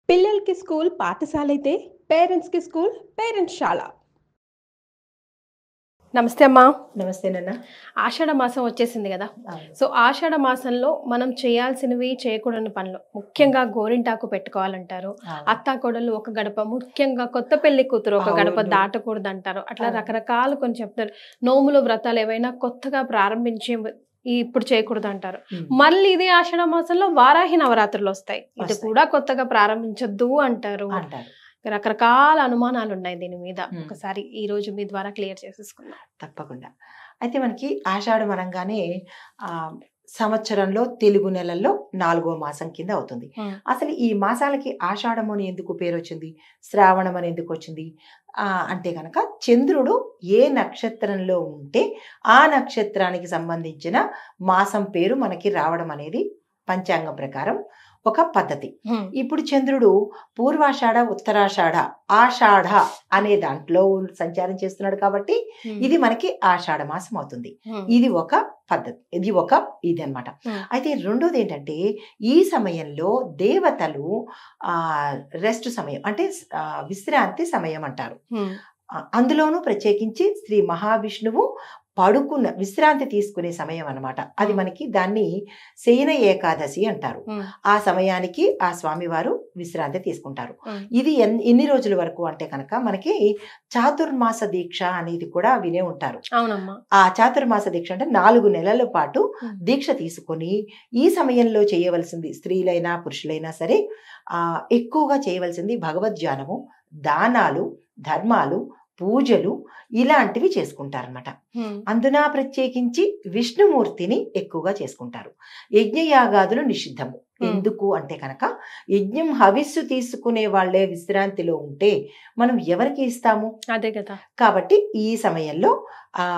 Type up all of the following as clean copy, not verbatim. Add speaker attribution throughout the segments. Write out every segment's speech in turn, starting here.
Speaker 1: పిల్లలకి స్కూల్ పాఠశాలైతే పేరెంట్స్‌కి స్కూల్ పేరెంట్స్‌శాల. నమస్తే అమ్మా.
Speaker 2: నమస్తేనన్నా.
Speaker 1: ఆషాఢ మాసం వచ్చేసింది కదా.
Speaker 2: అవును.
Speaker 1: సో ఆషాఢ మాసంలో మనం చేయాల్సినవి, చేయకూడని పనులు ముఖ్యంగా గోరింటాకు పెట్టుకోవాలంటారు.
Speaker 2: అవును.
Speaker 1: అత్తాకోడళ్ళు ఒక గడప, ముఖ్యంగా కొత్త పెళ్లి కూతురు ఒక గడప
Speaker 2: అవును.
Speaker 1: దాటకూడదంటారు. అట్లా
Speaker 2: అవును.
Speaker 1: రకరకాలు కొన్ని చెప్తారు. నోములు, వ్రతాలు ఏవైనా కొత్తగా ప్రారంభించే ఇప్పుడు చేయకూడదంటారు. మళ్ళీ ఇదే ఆషాఢ మాసంలో వారాహి నవరాత్రులు వస్తాయి. ఇది కూడా కొత్తగా ప్రారంభించొద్దు అంటారు. రకరకాల అనుమానాలు ఉన్నాయి దీని మీద. ఒకసారి ఈ రోజు మీ ద్వారా క్లియర్ చేసేసుకుందాం.
Speaker 2: తప్పకుండా. అయితే మనకి ఆషాఢం అనగానే సంవత్సరంలో తెలుగు నెలల్లో 4వ మాసం కింద అవుతుంది. అసలు ఈ మాసాలకి ఆషాఢం అని ఎందుకు పేరు వచ్చింది, శ్రావణం అని ఎందుకు వచ్చింది అంటే కనుక చంద్రుడు ఏ నక్షత్రంలో ఉంటే ఆ నక్షత్రానికి సంబంధించిన మాసం పేరు మనకి రావడం అనేది పంచాంగం ప్రకారం ఒక పద్ధతి. ఇప్పుడు చంద్రుడు పూర్వాషాఢ, ఉత్తరాషాఢ, ఆషాఢ అనే దాంట్లో సంచారం చేస్తున్నాడు కాబట్టి ఇది మనకి ఆషాఢ మాసం అవుతుంది. ఇది ఒక పద్ధతి, ఇది అన్నమాట. అయితే రెండోది ఏంటంటే ఈ సమయంలో దేవతలు రెస్ట్ సమయం అంటే విశ్రాంతి సమయం అంటారు. అందులోనూ ప్రత్యేకించి శ్రీ మహావిష్ణువు పడుకున్న విశ్రాంతి తీసుకునే సమయం అన్నమాట. అది మనకి దాన్ని శయన ఏకాదశి అంటారు. ఆ సమయానికి ఆ స్వామివారు విశ్రాంతి తీసుకుంటారు. ఇది ఎన్ని రోజుల వరకు అంటే కనుక మనకి చాతుర్మాస దీక్ష అనేది కూడా వినే ఉంటారు. ఆ చాతుర్మాస దీక్ష అంటే 4 నెలల పాటు దీక్ష తీసుకొని ఈ సమయంలో చేయవలసింది స్త్రీలైనా పురుషులైనా సరే ఎక్కువగా చేయవలసింది భగవద్ధ్యానము, దానాలు, ధర్మాలు, పూజలు ఇలాంటివి చేసుకుంటారన్నమాట. అందున ప్రత్యేకించి విష్ణుమూర్తిని ఎక్కువగా చేసుకుంటారు. యజ్ఞయాగాదులు నిషిద్ధము. ఎందుకు అంటే కనుక యజ్ఞం హవిస్సు తీసుకునే వాళ్ళే విశ్రాంతిలో ఉంటే మనం ఎవరికి ఇస్తాము?
Speaker 1: అదే కదా.
Speaker 2: కాబట్టి ఈ సమయంలో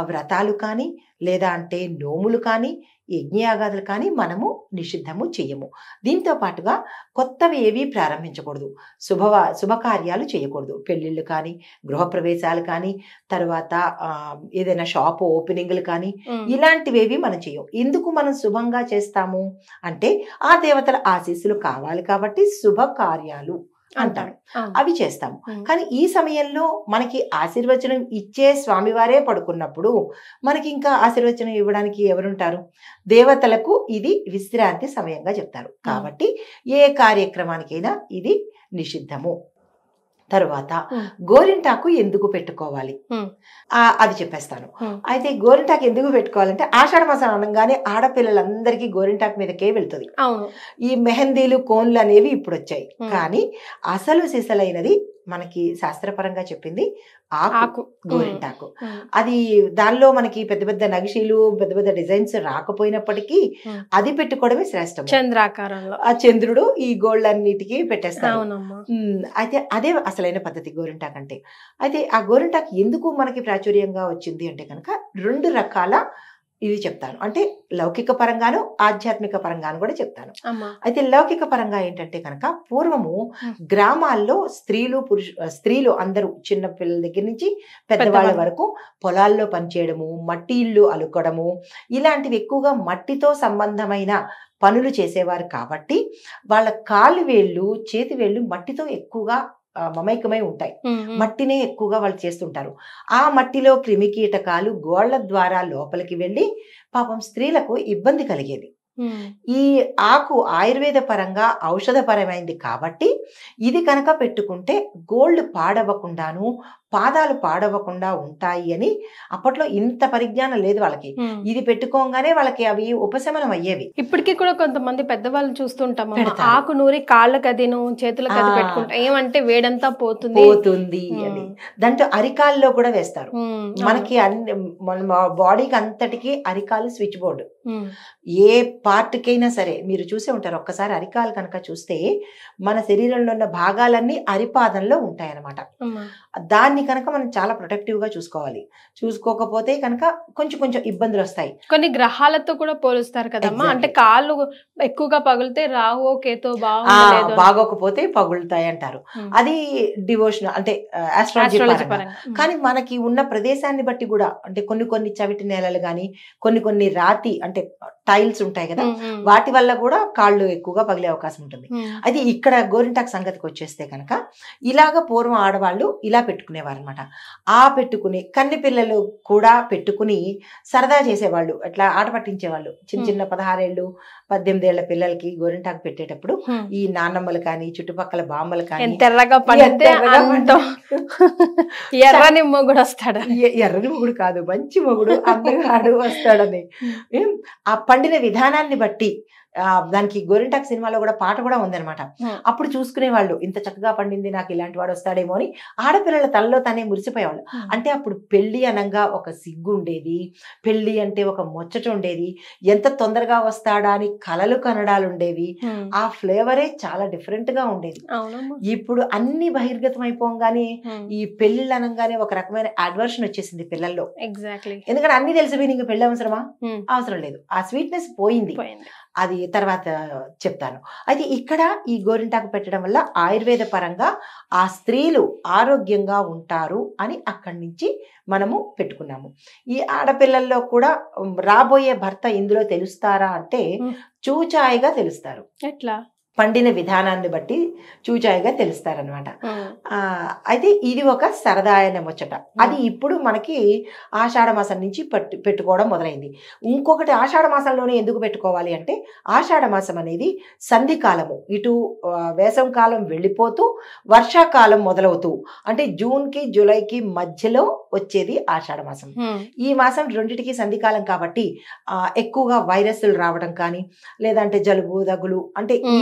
Speaker 2: వ్రతాలు కానీ లేదా అంటే నోములు కానీ యజ్ఞయాగాదులు కానీ మనము నిషిద్ధము చెయ్యము. దీంతో పాటుగా కొత్తవి ఏవి ప్రారంభించకూడదు, శుభకార్యాలు చేయకూడదు. పెళ్ళిళ్ళు కానీ, గృహప్రవేశాలు కానీ, తర్వాత ఏదైనా షాప్ ఓపెనింగ్లు కానీ ఇలాంటివేవి మనం చెయ్యం. ఎందుకు మనం శుభంగా చేస్తాము అంటే ఆ దేవతల ఆశీస్సులు కావాలి కాబట్టి శుభకార్యాలు అంటారు, అవి చేస్తాము. కానీ ఈ సమయంలో మనకి ఆశీర్వచనం ఇచ్చే స్వామివారే పడుకున్నప్పుడు మనకి ఇంకా ఆశీర్వచనం ఇవ్వడానికి ఎవరుంటారు? దేవతలకు ఇది విశ్రాంతి సమయంగా చెప్తారు. కాబట్టి ఏ కార్యక్రమానికైనా ఇది నిషిద్ధము. తరువాత గోరింటాకు ఎందుకు పెట్టుకోవాలి అది చెప్పేస్తాను. అయితే గోరింటాకు ఎందుకు పెట్టుకోవాలంటే ఆషాఢ మాసం అనగానే ఆడపిల్లలందరికీ గోరింటాకు మీదకే వెళ్తుంది. ఈ మెహందీలు, కోన్లు అనేవి ఇప్పుడు వచ్చాయి. కానీ అసలు సిసలైనది మనకి శాస్త్రపరంగా చెప్పింది ఆకు, గోరింటాకు. అది దానిలో మనకి పెద్ద పెద్ద నగిషీలు, పెద్ద పెద్ద డిజైన్స్ రాకపోయినప్పటికీ అది పెట్టుకోవడమే శ్రేష్టం.
Speaker 1: చంద్రాకారంలో ఆ
Speaker 2: చంద్రుడు ఈ గోల్డ్ అన్నిటికీ పెట్టేస్తాడు. అయితే అదే అసలైన పద్ధతి గోరింటాకు అంటే. అయితే ఆ గోరింటాకు ఎందుకు మనకి ప్రాచుర్యంగా వచ్చింది అంటే కనుక 2 రకాల ఇవి చెప్తాను. అంటే లౌకిక పరంగాను, ఆధ్యాత్మిక పరంగాను కూడా చెప్తాను. అయితే లౌకిక పరంగా ఏంటంటే కనుక పూర్వము గ్రామాల్లో స్త్రీలు అందరూ చిన్న పిల్లల దగ్గర నుంచి పెద్దవాళ్ళ వరకు పొలాల్లో పనిచేయడము, మట్టి ఇల్లు అలుకడము ఇలాంటివి ఎక్కువగా మట్టితో సంబంధమైన పనులు చేసేవారు కాబట్టి వాళ్ళ కాలు వేళ్ళు, చేతి వేళ్ళు మట్టితో ఎక్కువగా మమైకమై ఉంటాయి. మట్టినే ఎక్కువగా వాళ్ళు చేస్తుంటారు. ఆ మట్టిలో క్రిమికీటకాలు గోళ్ల ద్వారా లోపలికి వెళ్ళి పాపం స్త్రీలకు ఇబ్బంది కలిగేది. ఈ ఆకు ఆయుర్వేద పరంగా ఔషధపరమైంది కాబట్టి ఇది కనుక పెట్టుకుంటే గోళ్ళు పాడవకుండాను, పాదాలు పాడవకుండా ఉంటాయి అని అప్పట్లో ఇంత పరిజ్ఞానం లేదు వాళ్ళకి. ఇది పెట్టుకోగానే వాళ్ళకి అవి ఉపశమనం అయ్యేవి.
Speaker 1: ఇప్పటికీ కూడా కొంతమంది పెద్దవాళ్ళు చూస్తుంటాం, ఆకు నూరి కాళ్ళకి అదిను, చేతులకు అది పెట్టుకుంటా, ఏమంటే వేడంతా పోతుంది
Speaker 2: అని. దాంట్లో అరికాల్లో కూడా వేస్తారు. మనకి అన్ని బాడీకి అంతటికి అరికాలు స్విచ్ బోర్డు. ఏ పార్ట్కైనా సరే మీరు చూసే ఉంటారు. ఒక్కసారి అరికాలు కనుక చూస్తే మన శరీరంలో ఉన్న భాగాలన్నీ అరిపాదంలో ఉంటాయన్నమాట. దాన్ని దాన్ని కనుక మనం చాలా ప్రొటెక్టివ్ గా చూసుకోకపోతే కనుక కొంచెం కొంచెం ఇబ్బందులు వస్తాయి.
Speaker 1: కొన్ని గ్రహాలతో కూడా పోలుస్తారు కదమ్మా, అంటే కాళ్ళు ఎక్కువగా పగిలితే రాహు కేతో
Speaker 2: బాగోకపోతే పగులుతాయి అంటారు. అది డివోషన్ అంటే ఆస్ట్రాలజీ పరంగా. కానీ మనకి ఉన్న ప్రదేశాన్ని బట్టి కూడా అంటే కొన్ని చవిటి నేలలు కానీ కొన్ని రాతి అంటే టైల్స్ ఉంటాయి కదా, వాటి వల్ల కూడా కాళ్ళు ఎక్కువగా పగిలే అవకాశం ఉంటుంది. అయితే ఇక్కడ గోరింటాకు సంగతికి వచ్చేస్తే కనుక ఇలాగ పూర్వం ఆడవాళ్ళు ఇలా పెట్టుకునేవారు అనమాట. ఆ పెట్టుకుని కన్ని పిల్లలు కూడా పెట్టుకుని సరదా చేసేవాళ్ళు, అట్లా ఆట పట్టించేవాళ్ళు. చిన్న 16 ఏళ్ళు 18 ఏళ్ల పిల్లలకి గోరింటాకు పెట్టేటప్పుడు ఈ నాన్నమ్మలు కానీ చుట్టుపక్కల బామ్మలు కానీ
Speaker 1: ఎర్రని మొగుడు వస్తాడు,
Speaker 2: ఎర్రని మొగుడు కాదు మంచి మొగుడు అందగాడు వస్తాడని ఆ పండిన విధానాన్ని బట్టి దానికి గోరింటాకు సినిమాలో కూడా పాట కూడా ఉందన్నమాట. అప్పుడు చూసుకునే వాళ్ళు ఇంత చక్కగా పండింది, నాకు ఇలాంటి వాడు వస్తాడేమో అని ఆడపిల్లల తనలో తనే మురిసిపోయేవాళ్ళు. అంటే అప్పుడు పెళ్లి అనంగా ఒక సిగ్గు ఉండేది, పెళ్లి అంటే ఒక ముచ్చట ఉండేది, ఎంత తొందరగా వస్తాడా అని కలలు కనడాలు ఉండేవి. ఆ ఫ్లేవరే చాలా డిఫరెంట్ గా ఉండేది. ఇప్పుడు అన్ని బహిర్గతం అయిపోగానే ఈ పెళ్లిళ్ళు అనగానే ఒక రకమైన అడ్వర్షన్ వచ్చేసింది పిల్లల్లో. ఎందుకంటే అన్ని తెలిసిపోయి నీకు పెళ్లి అవసరమా, అవసరం లేదు, ఆ స్వీట్నెస్ పోయింది. అది తర్వాత చెప్తాను. అయితే ఇక్కడ ఈ గోరింటాకు పెట్టడం వల్ల ఆయుర్వేద పరంగా ఆ స్త్రీలు ఆరోగ్యంగా ఉంటారు అని అక్కడి నుంచి మనము పెట్టుకున్నాము. ఈ ఆడపిల్లల్లో కూడా రాబోయే భర్త ఇందులో తెలుస్తారా అంటే చూచాయిగా తెలుస్తారు.
Speaker 1: ఎట్లా?
Speaker 2: పండిన విధానాన్ని బట్టి చూచాయిగా తెలుస్తారనమాట. అయితే ఇది ఒక సరదాయన ముచ్చట. అది ఇప్పుడు మనకి ఆషాఢ మాసం నుంచి పెట్టుకోవడం మొదలైంది. ఇంకొకటి ఆషాఢ మాసంలోనే ఎందుకు పెట్టుకోవాలి అంటే ఆషాఢ మాసం అనేది సంధికాలము, ఇటు వేసవి కాలం వెళ్ళిపోతూ వర్షాకాలం మొదలవుతూ అంటే జూన్కి జూలైకి మధ్యలో వచ్చేది ఆషాఢ మాసం. ఈ మాసం రెండిటికి సంధికాలం కాబట్టి ఎక్కువగా వైరస్లు రావడం కానీ లేదంటే జలుబు దగ్గులు అంటే ఈ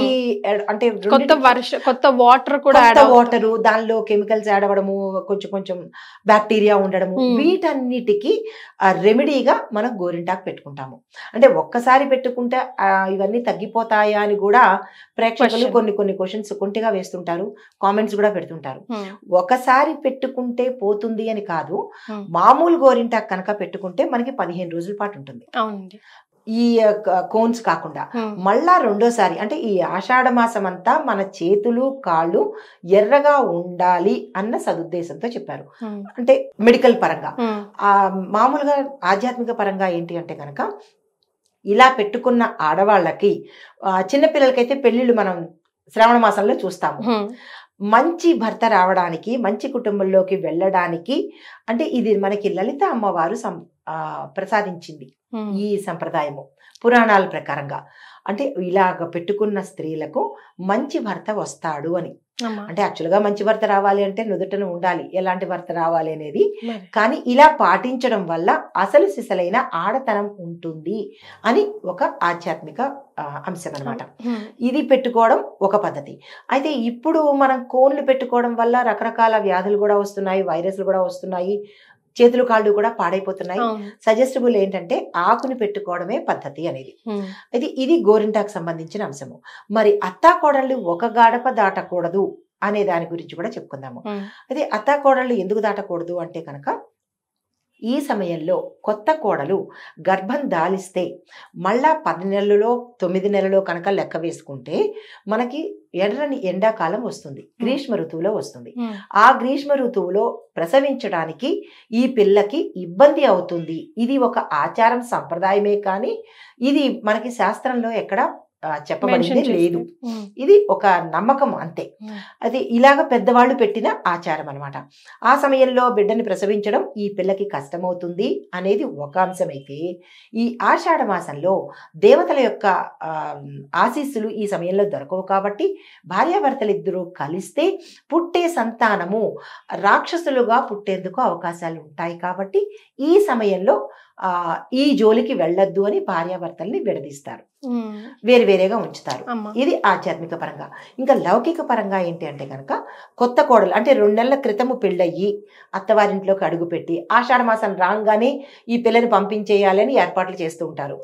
Speaker 2: అంటే
Speaker 1: కొత్త వాటర్ కూడా
Speaker 2: వాటరు దానిలో కెమికల్స్ యాడ్ అవ్వడము, కొంచెం బ్యాక్టీరియా ఉండడము, వీటన్నిటికీ రెమెడీగా మనం గోరింటాకు పెట్టుకుంటాము. అంటే ఒక్కసారి పెట్టుకుంటే ఇవన్నీ తగ్గిపోతాయా అని కూడా ప్రేక్షకులు కొన్ని క్వశ్చన్స్ కొంటిగా వేస్తుంటారు, కామెంట్స్ కూడా పెడుతుంటారు. ఒకసారి పెట్టుకుంటే పోతుంది అని కాదు, మామూలు గోరింటాకు కనుక పెట్టుకుంటే మనకి 15 రోజుల పాటు ఉంటుంది. ఈ కోన్స్ కాకుండా మళ్ళా రెండోసారి అంటే ఈ ఆషాఢ మాసం అంతా మన చేతులు కాళ్ళు ఎర్రగా ఉండాలి అన్న సదుద్దేశంతో చెప్పారు. అంటే మెడికల్ పరంగా. మామూలుగా ఆధ్యాత్మిక పరంగా ఏంటి అంటే కనుక ఇలా పెట్టుకున్న ఆడవాళ్ళకి చిన్నపిల్లలకైతే పెళ్లిళ్ళు మనం శ్రావణ మాసంలో చూస్తాము. మంచి భర్త రావడానికి, మంచి కుటుంబంలోకి వెళ్ళడానికి అంటే ఇది మనకి లలిత అమ్మవారు ప్రసాదించింది ఈ సంప్రదాయము పురాణాల ప్రకారంగా. అంటే ఇలాగ పెట్టుకున్న స్త్రీలకు మంచి భర్త వస్తాడు అని. అంటే యాక్చువల్గా మంచి భర్త రావాలి అంటే నుదుటను ఉండాలి, ఎలాంటి భర్త రావాలి అనేది. కానీ ఇలా పాటించడం వల్ల అసలు సిసలైన ఆడతనం ఉంటుంది అని ఒక ఆధ్యాత్మిక అంశం అనమాట. ఇది పెట్టుకోవడం ఒక పద్ధతి. అయితే ఇప్పుడు మనం కోన్లు పెట్టుకోవడం వల్ల రకరకాల వ్యాధులు కూడా వస్తున్నాయి, వైరస్లు కూడా వస్తున్నాయి, చేతులు కాళ్ళు కూడా పాడైపోతున్నాయి. సజెస్టబుల్ ఏంటంటే ఆకుని పెట్టుకోవడమే పద్ధతి అనేది. అయితే ఇది గోరింటాకు సంబంధించిన అంశము. మరి అత్తాకోడళ్ళు ఒక గడప దాటకూడదు అనే దాని గురించి కూడా చెప్పుకుందాము. అయితే అత్తాకోడళ్ళు ఎందుకు దాటకూడదు అంటే కనుక ఈ సమయంలో కొత్త కోడలు గర్భం దాలిస్తే మళ్ళా 10 నెలలలో 9 నెలలో కనుక లెక్క వేసుకుంటే మనకి ఎర్రని ఎండాకాలం వస్తుంది, గ్రీష్మ ఋతువులో వస్తుంది. ఆ గ్రీష్మ ఋతువులో ప్రసవించడానికి ఈ పిల్లకి ఇబ్బంది అవుతుంది. ఇది ఒక ఆచారం సంప్రదాయమే కానీ ఇది మనకి శాస్త్రంలో ఎక్కడ చెప్పబడింది లేదు. ఇది ఒక నమ్మకం అంతే. అది ఇలాగ పెద్దవాళ్ళు పెట్టిన ఆచారం అనమాట. ఆ సమయంలో బిడ్డని ప్రసవించడం ఈ పిల్లకి కష్టమవుతుంది అనేది ఒక అంశమైతే, ఈ ఆషాఢ మాసంలో దేవతల యొక్క ఆశీస్సులు ఈ సమయంలో దొరకవు కాబట్టి భార్యాభర్తలు ఇద్దరూ కలిస్తే పుట్టే సంతానము రాక్షసులుగా పుట్టేందుకు అవకాశాలు ఉంటాయి కాబట్టి ఈ సమయంలో ఈ జోలికి వెళ్ళొద్దు అని భార్యాభర్తల్ని విడదీస్తారు, వేరువేరేగా ఉంచుతారు. ఇది ఆధ్యాత్మిక పరంగా. ఇంకా లౌకిక పరంగా ఏంటి అంటే కనుక కొత్త కోడలు అంటే 2 నెలల క్రితము పెళ్ళయ్యి అత్తవారింట్లోకి అడుగుపెట్టి ఆషాఢ మాసం రాగానే ఈ పిల్లని పంపించేయాలని ఏర్పాట్లు చేస్తూ ఉంటారు.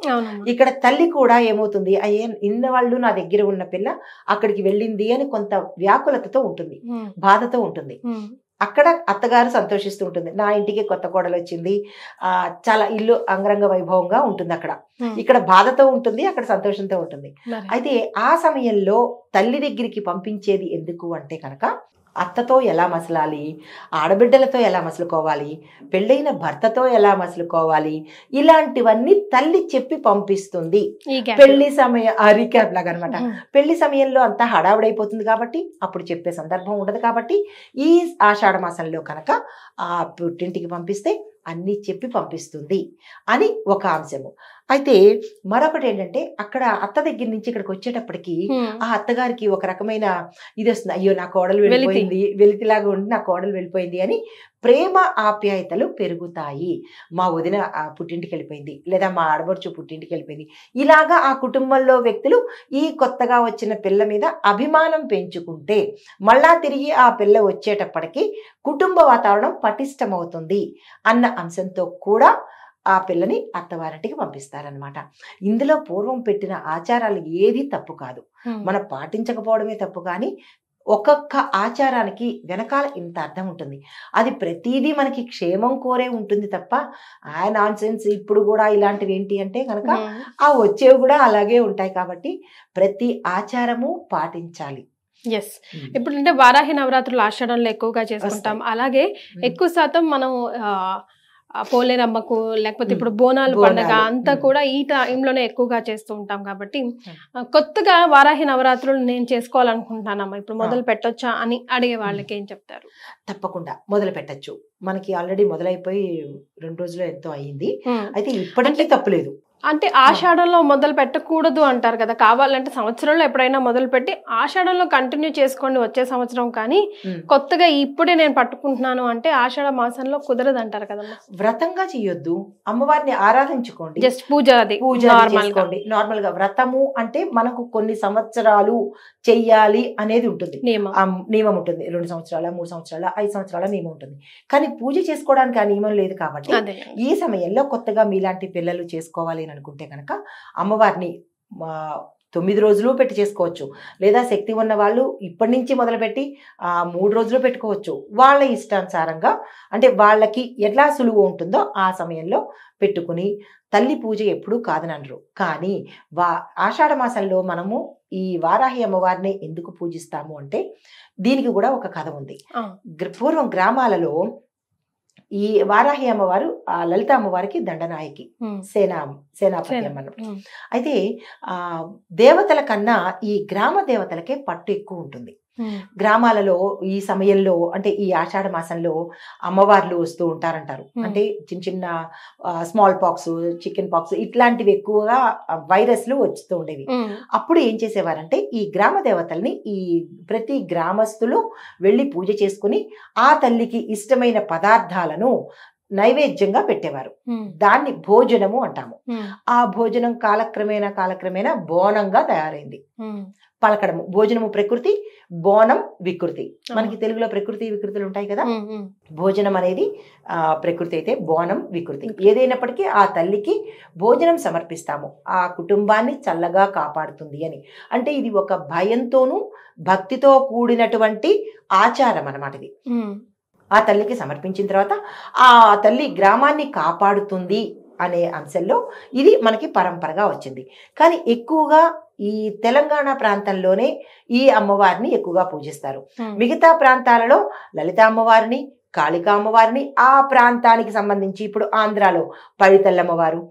Speaker 2: ఇక్కడ తల్లి కూడా ఏమవుతుంది, అయ్యే ఇన్నవాళ్ళు నా దగ్గర ఉన్న పిల్ల అక్కడికి వెళ్ళింది అని కొంత వ్యాకులతతో ఉంటుంది, బాధతో ఉంటుంది. అక్కడ అత్తగారు సంతోషిస్తూ ఉంటుంది, నా ఇంటికి కొత్త కోడలు వచ్చింది, చాలా ఇల్లు అంగరంగ వైభవంగా ఉంటుంది అక్కడ. ఇక్కడ బాధతో ఉంటుంది, అక్కడ సంతోషంతో ఉంటుంది. అయితే ఆ సమయంలో తల్లి దగ్గరికి పంపించేది ఎందుకు అంటే కనుక, అత్తతో ఎలా మసలాలి, ఆడబిడ్డలతో ఎలా మసలుకోవాలి, పెళ్ళైన భర్తతో ఎలా మసలుకోవాలి, ఇలాంటివన్నీ తల్లి చెప్పి పంపిస్తుంది. పెళ్లి రీక్యాప్ లాగా అనమాట. పెళ్లి సమయంలో అంతా హడావుడైపోతుంది కాబట్టి అప్పుడు చెప్పే సందర్భం ఉండదు. కాబట్టి ఈ ఆషాఢ మాసంలో కనుక ఆ పుట్టింటికి పంపిస్తే అన్నీ చెప్పి పంపిస్తుంది అని ఒక అంశము. అయితే మరొకటి ఏంటంటే, అక్కడ అత్త దగ్గర నుంచి ఇక్కడికి వచ్చేటప్పటికి ఆ అత్తగారికి ఒక రకమైన ఇది వస్తుంది, అయ్యో నా కోడలు వెళ్ళిపోయింది, వెలితిలాగా ఉండి నా కోడలు వెళ్ళిపోయింది అని ప్రేమ ఆప్యాయతలు పెరుగుతాయి. మా వదిన పుట్టింటికి వెళ్ళిపోయింది, లేదా మా ఆడబడుచు పుట్టింటికి వెళ్ళిపోయింది. ఇలాగా ఆ కుటుంబంలో వ్యక్తులు ఈ కొత్తగా వచ్చిన పిల్ల మీద అభిమానం పెంచుకుంటే మళ్ళా తిరిగి ఆ పిల్ల వచ్చేటప్పటికి కుటుంబ వాతావరణం పటిష్టమవుతుంది అన్న అంశంతో కూడా ఆ పిల్లని అత్తవారింటికి పంపిస్తారనమాట. ఇందులో పూర్వం పెట్టిన ఆచారాలు ఏది తప్పు కాదు, మనం పాటించకపోవడమే తప్పు. కానీ ఒక్కొక్క ఆచారానికి వెనకాల ఇంత అర్థం ఉంటుంది. అది ప్రతిదీ మనకి క్షేమం కోరే ఉంటుంది తప్ప నాన్ సెన్స్ ఇప్పుడు కూడా ఇలాంటివి ఏంటి అంటే కనుక ఆ వచ్చేవి కూడా అలాగే ఉంటాయి. కాబట్టి ప్రతి ఆచారము పాటించాలి.
Speaker 1: ఎస్, ఇప్పుడు అంటే వారాహి నవరాత్రులు ఆషాఢంలో ఎక్కువగా చేసుకుంటాం. అలాగే ఎక్కువ శాతం మనం పోలేరమ్మకు, లేకపోతే ఇప్పుడు బోనాలు పండుగ అంతా కూడా ఈ టైంలోనే ఎక్కువగా చేస్తూ ఉంటాం. కాబట్టి కొత్తగా వారాహి నవరాత్రులు నేను చేసుకోవాలనుకుంటున్నానమ్మా, ఇప్పుడు మొదలు పెట్టొచ్చా అని అడిగే వాళ్ళకి ఏం చెప్తారు?
Speaker 2: తప్పకుండా మొదలు పెట్టచ్చు. మనకి ఆల్రెడీ మొదలైపోయి 2 రోజులు ఎంతో అయ్యింది. అయితే ఇప్పటికీ తప్పులేదు.
Speaker 1: అంటే ఆషాఢంలో మొదలు పెట్టకూడదు అంటారు కదా, కావాలంటే సంవత్సరంలో ఎప్పుడైనా మొదలు పెట్టి ఆషాఢంలో కంటిన్యూ చేసుకోండి వచ్చే సంవత్సరం. కానీ కొత్తగా ఇప్పుడే నేను పట్టుకుంటున్నాను అంటే ఆషాఢ మాసంలో కుదరదు అంటారు కదమ్మా.
Speaker 2: వ్రతంగా చేయొద్దు, అమ్మవారిని ఆరాధించుకోండి,
Speaker 1: జస్ట్ పూజ
Speaker 2: చేసుకోండి. నార్మల్ గా వ్రతము అంటే మనకు కొన్ని సంవత్సరాలు చెయ్యాలి అనేది ఉంటుంది, నియమం ఉంటుంది. 2 సంవత్సరాల 3 సంవత్సరాల 5 సంవత్సరాల నియమం ఉంటుంది. కానీ పూజ చేసుకోవడానికి ఆ నియమం లేదు. కాబట్టి ఈ సమయంలో కొత్తగా మీలాంటి పిల్లలు చేసుకోవాలి అనుకుంటే కనుక అమ్మవారిని 9 రోజులు పెట్టి చేసుకోవచ్చు, లేదా శక్తి ఉన్న వాళ్ళు ఇప్పటి నుంచి మొదలుపెట్టి 3 రోజులు పెట్టుకోవచ్చు. వాళ్ళ ఇష్టానుసారంగా, అంటే వాళ్ళకి ఎలా సులువు ఉంటుందో ఆ సమయంలో పెట్టుకుని, తల్లి పూజ ఎప్పుడూ కాదనరు. కానీ ఆషాఢ మాసంలో మనము ఈ వారాహి అమ్మవారిని ఎందుకు పూజిస్తాము అంటే దీనికి కూడా ఒక కథ ఉంది. పూర్వం గ్రామాలలో ఈ వారాహి అమ్మవారు ఆ లలిత అమ్మవారికి దండనాయకి, సేనాపతి అమ్మను. అయితే దేవతల కన్నా ఈ గ్రామ దేవతలకే పట్టు ఎక్కువ ఉంటుంది. గ్రామాలలో ఈ సమయంలో, అంటే ఈ ఆషాఢ మాసంలో అమ్మవార్లు వస్తూ ఉంటారంటారు. అంటే చిన్న చిన్న స్మాల్ పాక్స్, చికెన్ పాక్స్ ఇట్లాంటివి ఎక్కువగా వైరస్లు వస్తూ ఉండేవి. అప్పుడు ఏం చేసేవారంటే ఈ గ్రామ దేవతల్ని ఈ ప్రతి గ్రామస్తులు వెళ్ళి పూజ చేసుకుని ఆ తల్లికి ఇష్టమైన పదార్థాలను నైవేద్యంగా పెట్టేవారు. దాన్ని భోజనము అంటాము. ఆ భోజనం కాలక్రమేణా బోనంగా తయారైంది. పలకడము, భోజనము ప్రకృతి, బోనం వికృతి. మనకి తెలుగులో ప్రకృతి వికృతులు ఉంటాయి కదా. భోజనం అనేది ప్రకృతి అయితే బోనం వికృతి. ఏదైనప్పటికీ ఆ తల్లికి భోజనం సమర్పిస్తాము, ఆ కుటుంబాన్ని చల్లగా కాపాడుతుంది అని. అంటే ఇది ఒక భయంతోనూ భక్తితో కూడినటువంటి ఆచారం అన్నమాట. ఇది ఆ తల్లికి సమర్పించిన తర్వాత ఆ తల్లి గ్రామాన్ని కాపాడుతుంది అనే అంశంలో ఇది మనకి పరంపరగా వచ్చింది. కానీ ఎక్కువగా ఈ తెలంగాణ ప్రాంతంలోనే ఈ అమ్మవారిని ఎక్కువగా పూజిస్తారు. మిగతా ప్రాంతాలలో లలిత అమ్మవారిని, కాళికా అమ్మవారిని, ఆ ప్రాంతానికి సంబంధించి ఇప్పుడు ఆంధ్రాలో పైడితల్లమ్మవారు,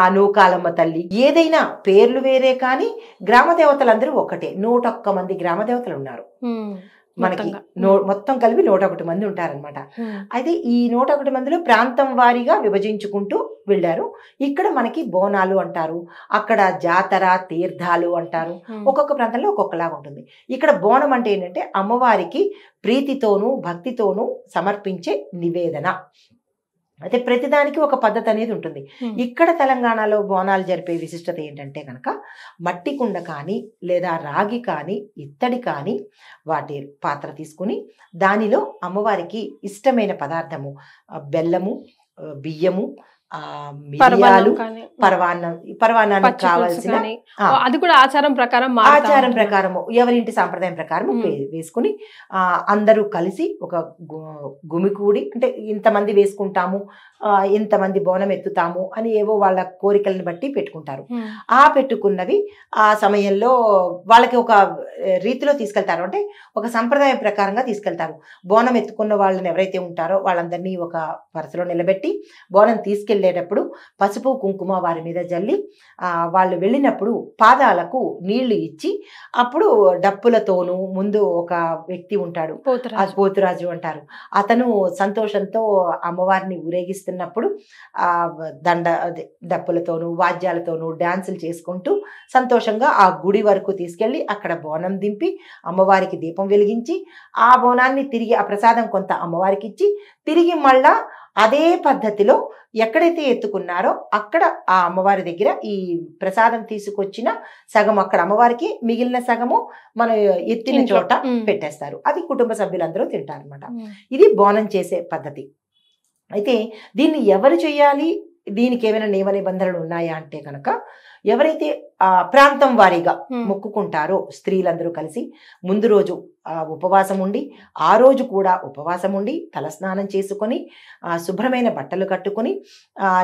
Speaker 2: ఆ నూకాలమ్మ తల్లి, ఏదైనా పేర్లు వేరే కానీ గ్రామ దేవతలందరూ ఒకటే. 101 మంది గ్రామ దేవతలు ఉన్నారు మనకి. మొత్తం కలిపి 101 మంది ఉంటారనమాట. అయితే ఈ 101 మందిలో ప్రాంతం వారీగా విభజించుకుంటూ వెళ్ళారు. ఇక్కడ మనకి బోనాలు అంటారు, అక్కడ జాతర తీర్థాలు అంటారు. ఒక్కొక్క ప్రాంతంలో ఒక్కొక్కలాగా ఉంటుంది. ఇక్కడ బోనం అంటే ఏంటంటే అమ్మవారికి ప్రీతితోనూ భక్తితోనూ సమర్పించే నివేదన. అయితే ప్రతిదానికి ఒక పద్ధతి అనేది ఉంటుంది. ఇక్కడ తెలంగాణలో బోనాలు జరిపే విశిష్టత ఏంటంటే కనుక మట్టి కుండ కానీ లేదా రాగి కానీ ఇత్తడి కానీ వాటి పాత్ర తీసుకుని దానిలో అమ్మవారికి ఇష్టమైన పదార్థము బెల్లము, బియ్యము, మిరియాలు,
Speaker 1: కానీ
Speaker 2: పరవాన్నానికి
Speaker 1: పచ్చి పులుసు
Speaker 2: కావాల్సిన
Speaker 1: కానీ
Speaker 2: ఆ,
Speaker 1: అది కూడా ఆచారం ప్రకారం మారుతా
Speaker 2: ఆచారం
Speaker 1: ఉంటుంది.
Speaker 2: ప్రకారము ఎవరింటి సాంప్రదాయం ప్రకారము
Speaker 1: ఉమ్.
Speaker 2: వేసుకుని అందరూ కలిసి ఒక గుమికూడి, అంటే ఇంతమంది వేసుకుంటాము, ఇంతమంది బోనం ఎత్తుతాము అని ఏవో వాళ్ళ కోరికలను బట్టి పెట్టుకుంటారు.
Speaker 1: ఉమ్.
Speaker 2: ఆ పెట్టుకున్నవి ఆ సమయంలో వాళ్ళకి ఒక రీతిలో తీసుకెళ్తారు, అంటే ఒక సంప్రదాయం ప్రకారంగా తీసుకెళ్తారు. బోనం ఎత్తుకున్న వాళ్ళని ఎవరైతే ఉంటారో వాళ్ళందరినీ ఒక వరుసలో నిలబెట్టి బోనం తీసుకెళ్లేటప్పుడు పసుపు కుంకుమ వారి మీద జల్లి వాళ్ళు వెళ్ళినప్పుడు పాదాలకు నీళ్లు ఇచ్చి, అప్పుడు డప్పులతోనూ ముందు ఒక వ్యక్తి ఉంటాడు,
Speaker 1: పోతురాజు.
Speaker 2: అది పోతురాజు అంటారు. అతను సంతోషంతో అమ్మవారిని ఊరేగిస్తున్నప్పుడు డప్పులతోనూ వాద్యాలతోనూ డాన్సులు చేసుకుంటూ సంతోషంగా ఆ గుడి వరకు తీసుకెళ్ళి అక్కడ బోనం దింపి అమ్మవారికి దీపం వెలిగించి ఆ బోనాన్ని తిరిగి ఆ ప్రసాదం కొంత అమ్మవారికి ఇచ్చి తిరిగి మళ్ళా అదే పద్ధతిలో ఎక్కడైతే ఎత్తుకున్నారో అక్కడ ఆ అమ్మవారి దగ్గర ఈ ప్రసాదం తీసుకొచ్చిన సగం అక్కడ అమ్మవారికి, మిగిలిన సగము మన ఎత్తిన
Speaker 1: ఇంట్లో.
Speaker 2: చోట
Speaker 1: ఉమ్.
Speaker 2: పెట్టేస్తారు. అది కుటుంబ సభ్యులందరూ తింటారు అనమాట.
Speaker 1: ఉమ్.
Speaker 2: ఇది బోనం చేసే పద్ధతి. అయితే దీన్ని ఎవరు చేయాలి, దీనికి ఏమైనా నియమ నిబంధనలు ఉన్నాయా అంటే కనుక, ఎవరైతే ప్రాంతం వారీగా
Speaker 1: ఉమ్.
Speaker 2: మొక్కుకుంటారో స్త్రీలందరూ కలిసి ముందు రోజు ఉపవాసం ఉండి, ఆ రోజు కూడా ఉపవాసం ఉండి తలస్నానం చేసుకొని శుభ్రమైన బట్టలు కట్టుకొని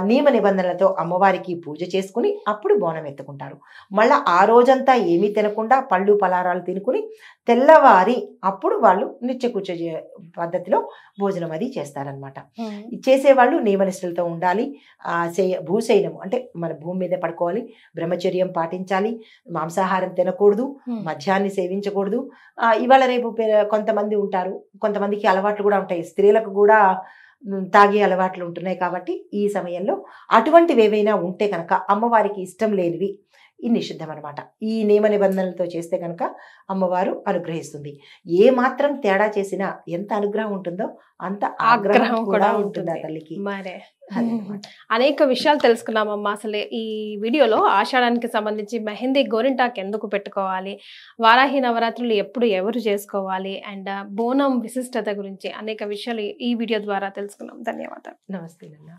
Speaker 2: నియమ నిబంధనలతో అమ్మవారికి పూజ చేసుకుని అప్పుడు బోనం ఎత్తుకుంటారు. మళ్ళీ ఆ రోజంతా ఏమీ తినకుండా పళ్ళు పలారాలు తినుకుని తెల్లవారి అప్పుడు వాళ్ళు నిత్యకూర్చ పద్ధతిలో భోజనం అది చేస్తారనమాట.
Speaker 1: ఉమ్.
Speaker 2: చేసేవాళ్ళు నియమనిష్టలతో ఉండాలి. భూశయనము అంటే మన భూమి మీదే పడుకోవాలి, బ్రహ్మచర్యం పాటించాలి, మాంసాహారం తినకూడదు,
Speaker 1: ఉమ్.
Speaker 2: మద్యాన్ని సేవించకూడదు. ఇవాళ రేపు కొంతమంది ఉంటారు, కొంతమందికి అలవాట్లు కూడా ఉంటాయి, స్త్రీలకు కూడా తాగే అలవాట్లు ఉంటున్నాయి. కాబట్టి ఈ సమయంలో అటువంటివి ఏవైనా ఉంటే కనుక అమ్మవారికి ఇష్టం లేనివి ఈ నిషిద్ధం అనమాట. ఈ నియమ నిబంధనలతో చేస్తే కనుక అమ్మవారు అనుగ్రహిస్తుంది. ఏ మాత్రం తేడా చేసినా ఎంత అనుగ్రహం ఉంటుందో అంత ఆగ్రహం కూడా ఉంటుంది ఆ తల్లికి.
Speaker 1: మరే
Speaker 2: అదనమాట.
Speaker 1: అనేక విషయాలు తెలుసుకున్నామమ్మా. అసలు ఈ వీడియోలో ఆషాఢానికి సంబంధించి మెహందీ గోరింటాకు ఎందుకు పెట్టుకోవాలి, వారాహి నవరాత్రులు ఎప్పుడు ఎవరు చేసుకోవాలి, అండ్ బోనం విశిష్టత గురించి అనేక విషయాలు ఈ వీడియో ద్వారా తెలుసుకున్నాం. ధన్యవాదాలు.
Speaker 2: నమస్తే నాన్న.